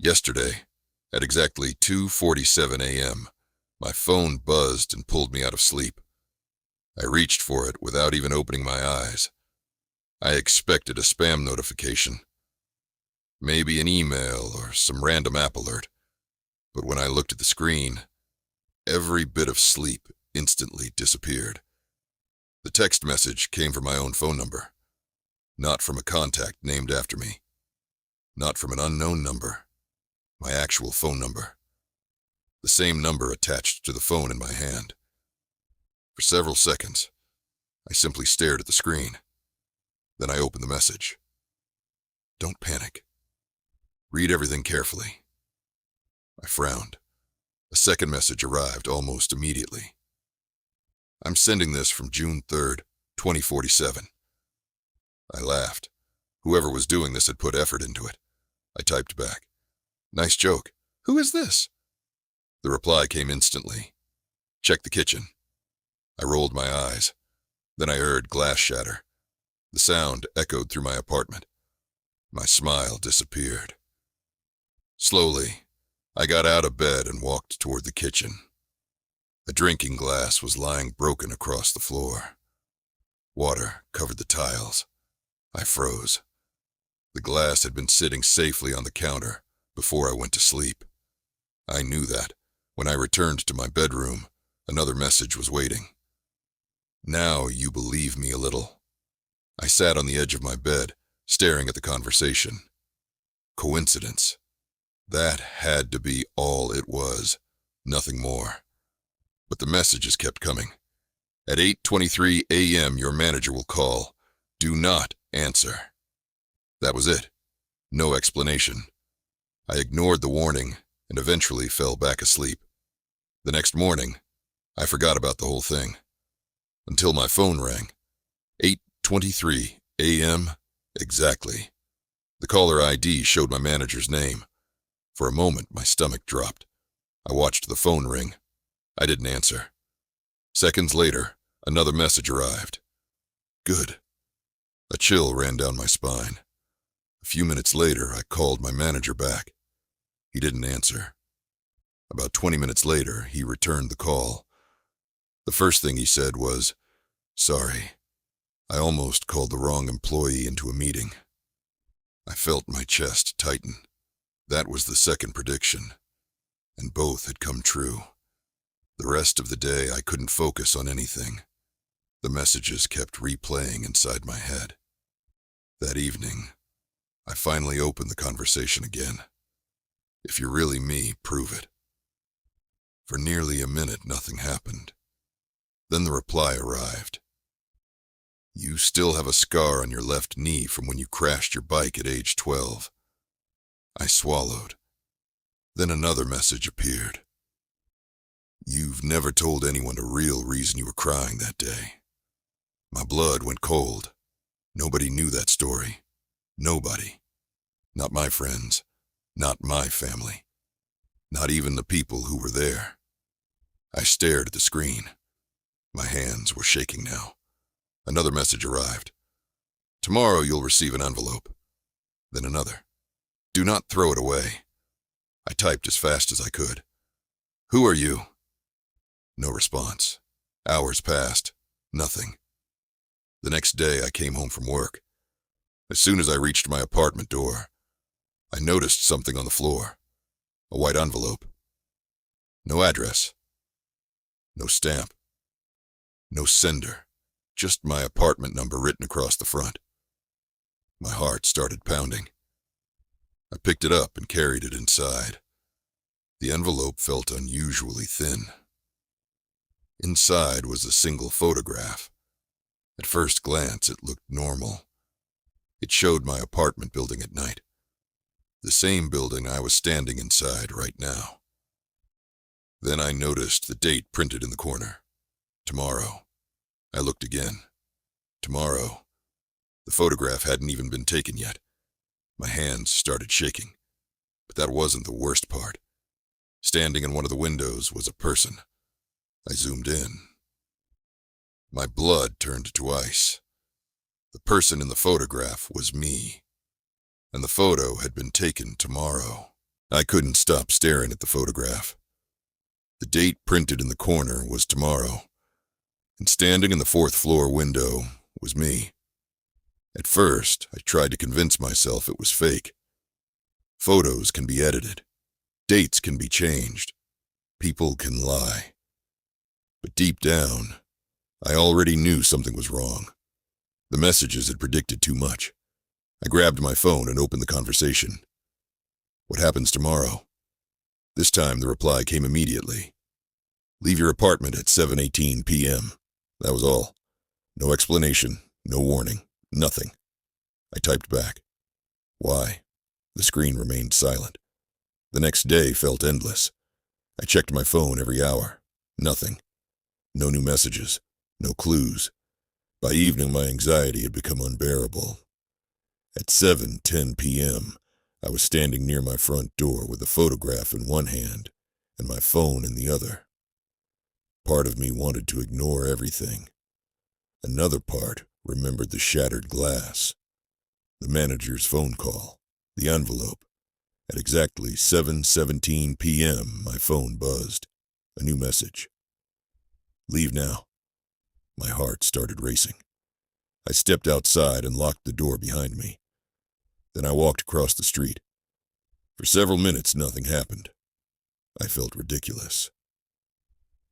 Yesterday, at exactly 2:47 a.m., my phone buzzed and pulled me out of sleep. I reached for it without even opening my eyes. I expected a spam notification, maybe an email or some random app alert, but when I looked at the screen, every bit of sleep instantly disappeared. The text message came from my own phone number, not from a contact named after me, not from an unknown number, my actual phone number. The same number attached to the phone in my hand. For several seconds, I simply stared at the screen. Then I opened the message. Don't panic. Read everything carefully. I frowned. A second message arrived almost immediately. I'm sending this from June 3rd, 2047. I laughed. Whoever was doing this had put effort into it. I typed back. Nice joke. Who is this? The reply came instantly. Check the kitchen. I rolled my eyes. Then I heard glass shatter. The sound echoed through my apartment. My smile disappeared. Slowly, I got out of bed and walked toward the kitchen. A drinking glass was lying broken across the floor. Water covered the tiles. I froze. The glass had been sitting safely on the counter before I went to sleep. I knew that. When I returned to my bedroom, another message was waiting. Now you believe me a little. I sat on the edge of my bed, staring at the conversation. Coincidence. That had to be all it was, nothing more. But the messages kept coming. At 8:23 a.m. your manager will call. Do not answer. That was it. No explanation. I ignored the warning and eventually fell back asleep. The next morning, I forgot about the whole thing. Until my phone rang. 8:23 a.m. exactly. The caller ID showed my manager's name. For a moment, my stomach dropped. I watched the phone ring. I didn't answer. Seconds later, another message arrived. Good. A chill ran down my spine. A few minutes later, I called my manager back. He didn't answer. About 20 minutes later, he returned the call. The first thing he said was, Sorry, I almost called the wrong employee into a meeting. I felt my chest tighten. That was the second prediction, and both had come true. The rest of the day, I couldn't focus on anything. The messages kept replaying inside my head. That evening, I finally opened the conversation again. If you're really me, prove it. For nearly a minute, nothing happened. Then the reply arrived. You still have a scar on your left knee from when you crashed your bike at age 12. I swallowed. Then another message appeared. You've never told anyone the real reason you were crying that day. My blood went cold. Nobody knew that story. Nobody. Not my friends. Not my family. Not even the people who were there. I stared at the screen. My hands were shaking now. Another message arrived. Tomorrow you'll receive an envelope. Then another. Do not throw it away. I typed as fast as I could. Who are you? No response. Hours passed. Nothing. The next day I came home from work. As soon as I reached my apartment door, I noticed something on the floor. A white envelope. No address. No stamp. No sender. Just my apartment number written across the front. My heart started pounding. I picked it up and carried it inside. The envelope felt unusually thin. Inside was a single photograph. At first glance, it looked normal. It showed my apartment building at night. The same building I was standing inside right now. Then I noticed the date printed in the corner. Tomorrow. I looked again. Tomorrow. The photograph hadn't even been taken yet. My hands started shaking. But that wasn't the worst part. Standing in one of the windows was a person. I zoomed in. My blood turned to ice. The person in the photograph was me, and the photo had been taken tomorrow. I couldn't stop staring at the photograph. The date printed in the corner was tomorrow, and standing in the fourth floor window was me. At first, I tried to convince myself it was fake. Photos can be edited. Dates can be changed. People can lie. But deep down, I already knew something was wrong. The messages had predicted too much. I grabbed my phone and opened the conversation. "What happens tomorrow?" This time the reply came immediately. "Leave your apartment at 7:18 p.m. That was all. No explanation, no warning, nothing. I typed back. "Why?" The screen remained silent. The next day felt endless. I checked my phone every hour. Nothing. No new messages. No clues. By evening, my anxiety had become unbearable. At 7:10 p.m., I was standing near my front door with a photograph in one hand and my phone in the other. Part of me wanted to ignore everything. Another part remembered the shattered glass, the manager's phone call, the envelope. At exactly 7:17 p.m., my phone buzzed. A new message. "Leave now." My heart started racing. I stepped outside and locked the door behind me. Then I walked across the street. For several minutes, nothing happened. I felt ridiculous.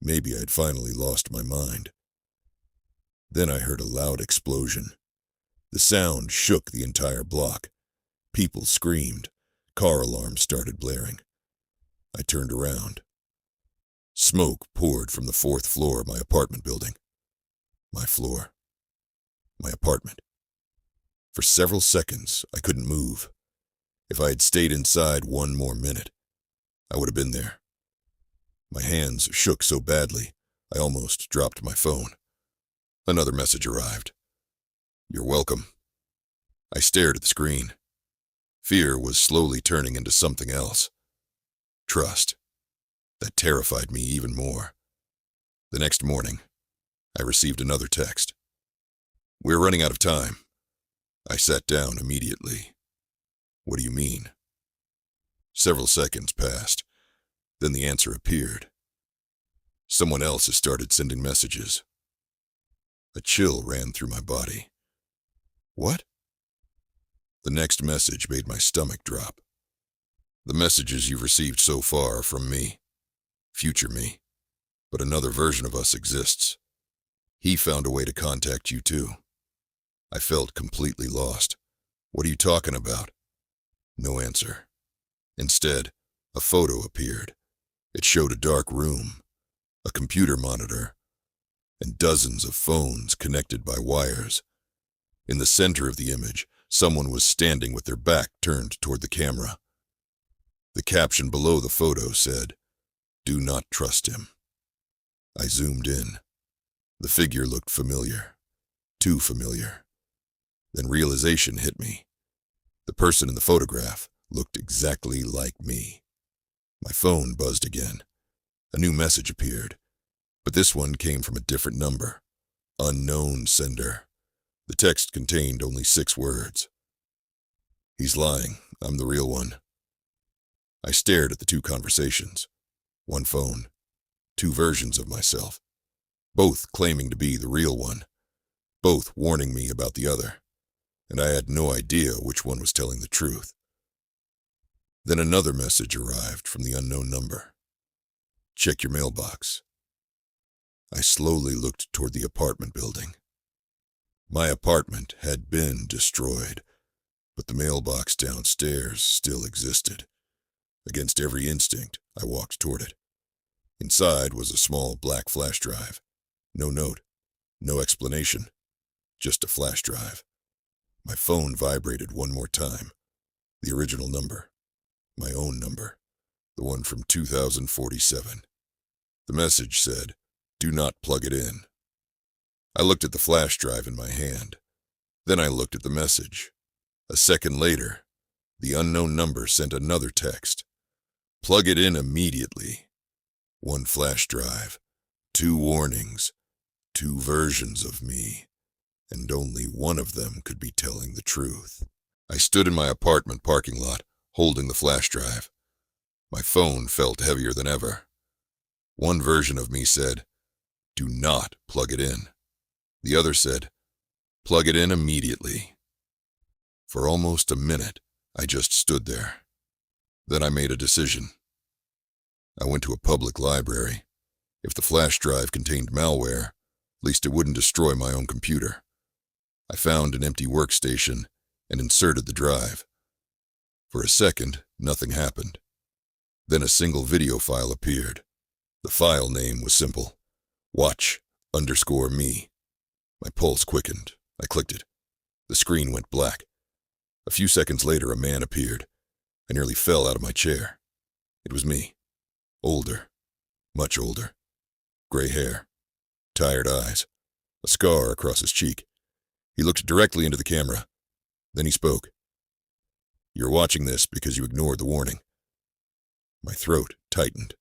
Maybe I'd finally lost my mind. Then I heard a loud explosion. The sound shook the entire block. People screamed. Car alarms started blaring. I turned around. Smoke poured from the fourth floor of my apartment building. My floor. My apartment. For several seconds, I couldn't move. If I had stayed inside one more minute, I would have been there. My hands shook so badly, I almost dropped my phone. Another message arrived. "You're welcome." I stared at the screen. Fear was slowly turning into something else. Trust. That terrified me even more. The next morning, I received another text. "We're running out of time." I sat down immediately. "What do you mean?" Several seconds passed. Then the answer appeared. "Someone else has started sending messages." A chill ran through my body. "What?" The next message made my stomach drop. "The messages you've received so far are from me. Future me. But another version of us exists. He found a way to contact you too." I felt completely lost. "What are you talking about?" No answer. Instead, a photo appeared. It showed a dark room, a computer monitor, and dozens of phones connected by wires. In the center of the image, someone was standing with their back turned toward the camera. The caption below the photo said, "Do not trust him." I zoomed in. The figure looked familiar. Too familiar. Then realization hit me. The person in the photograph looked exactly like me. My phone buzzed again. A new message appeared, but this one came from a different number. Unknown sender. The text contained only 6 words. "He's lying. I'm the real one." I stared at the two conversations. One phone. 2 versions of myself. Both claiming to be the real one. Both warning me about the other. And I had no idea which one was telling the truth. Then another message arrived from the unknown number. "Check your mailbox." I slowly looked toward the apartment building. My apartment had been destroyed, but the mailbox downstairs still existed. Against every instinct, I walked toward it. Inside was a small black flash drive. No note, no explanation, just a flash drive. My phone vibrated one more time. The original number. My own number. The one from 2047. The message said, "Do not plug it in." I looked at the flash drive in my hand. Then I looked at the message. A second later, the unknown number sent another text. "Plug it in immediately." 1 flash drive. 2 warnings. 2 versions of me. And only one of them could be telling the truth. I stood in my apartment parking lot, holding the flash drive. My phone felt heavier than ever. One version of me said, "Do not plug it in." The other said, "Plug it in immediately." For almost a minute, I just stood there. Then I made a decision. I went to a public library. If the flash drive contained malware, at least it wouldn't destroy my own computer. I found an empty workstation and inserted the drive. For a second, nothing happened. Then a single video file appeared. The file name was simple: watch_me. My pulse quickened. I clicked it. The screen went black. A few seconds later, a man appeared. I nearly fell out of my chair. It was me. Older. Much older. Gray hair. Tired eyes. A scar across his cheek. He looked directly into the camera. Then he spoke. "You're watching this because you ignored the warning." My throat tightened.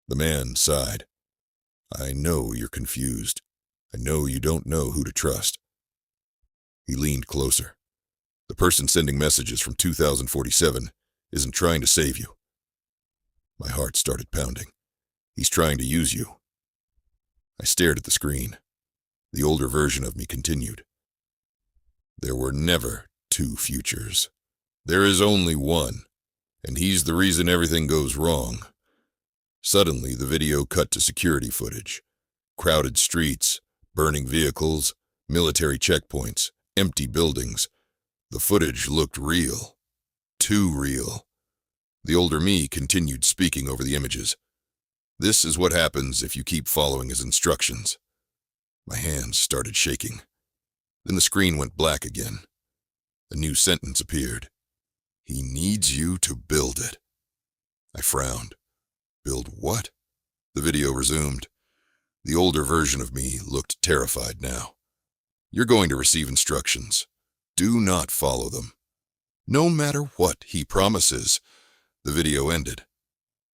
The man sighed. "I know you're confused. I know you don't know who to trust." He leaned closer. "The person sending messages from 2047 isn't trying to save you." My heart started pounding. "He's trying to use you." I stared at the screen. The older version of me continued. "There were never two futures. There is only one, and he's the reason everything goes wrong." Suddenly, the video cut to security footage. Crowded streets, burning vehicles, military checkpoints, empty buildings. The footage looked real. Too real. The older me continued speaking over the images. "This is what happens if you keep following his instructions." My hands started shaking. Then the screen went black again. A new sentence appeared. "He needs you to build it." I frowned. "Build what?" The video resumed. The older version of me looked terrified now. "You're going to receive instructions. Do not follow them. No matter what he promises." The video ended.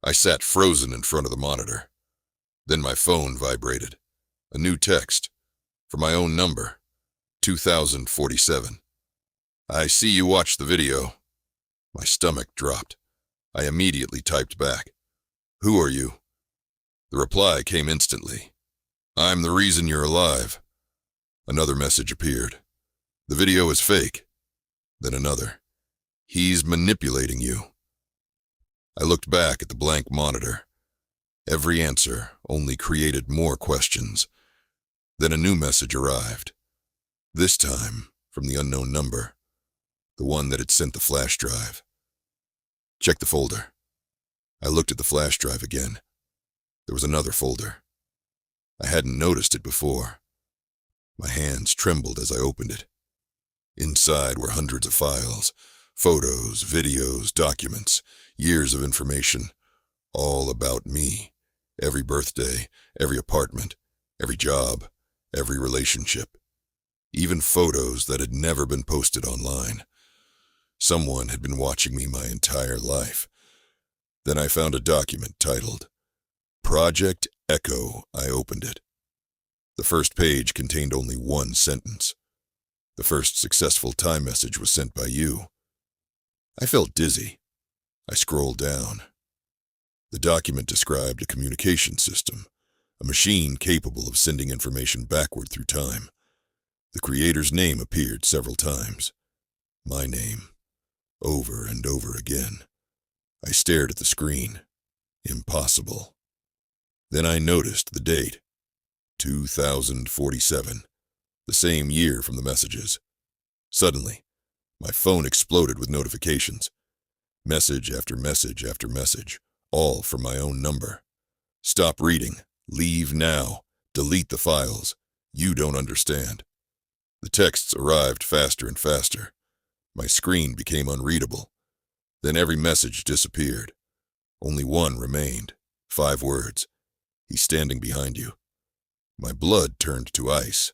I sat frozen in front of the monitor. Then my phone vibrated. A new text. From my own number. 2047. "I see you watched the video." My stomach dropped. I immediately typed back. "Who are you?" The reply came instantly. "I'm the reason you're alive." Another message appeared. "The video is fake." Then another. "He's manipulating you." I looked back at the blank monitor. Every answer only created more questions. Then a new message arrived. This time from the unknown number. The one that had sent the flash drive. "Check the folder." I looked at the flash drive again. There was another folder. I hadn't noticed it before. My hands trembled as I opened it. Inside were hundreds of files. Photos, videos, documents, years of information. All about me. Every birthday, every apartment, every job, every relationship. Even photos that had never been posted online. Someone had been watching me my entire life. Then I found a document titled Project Echo. I opened it. The first page contained only one sentence. The first successful time message was sent by you. I felt dizzy. I scrolled down. The document described a communication system, a machine capable of sending information backward through time. The creator's name appeared several times. My name. Over and over again. I stared at the screen. Impossible. Then I noticed the date. 2047. The same year from the messages. Suddenly, my phone exploded with notifications. Message after message after message, all from my own number. "Stop reading. Leave now. Delete the files. You don't understand." The texts arrived faster and faster. My screen became unreadable. Then every message disappeared. Only one remained. 5 words. "He's standing behind you." My blood turned to ice.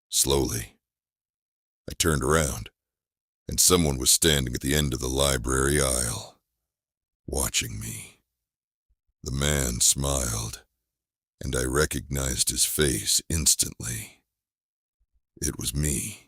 Slowly. I turned around, and someone was standing at the end of the library aisle, watching me. The man smiled, and I recognized his face instantly. It was me.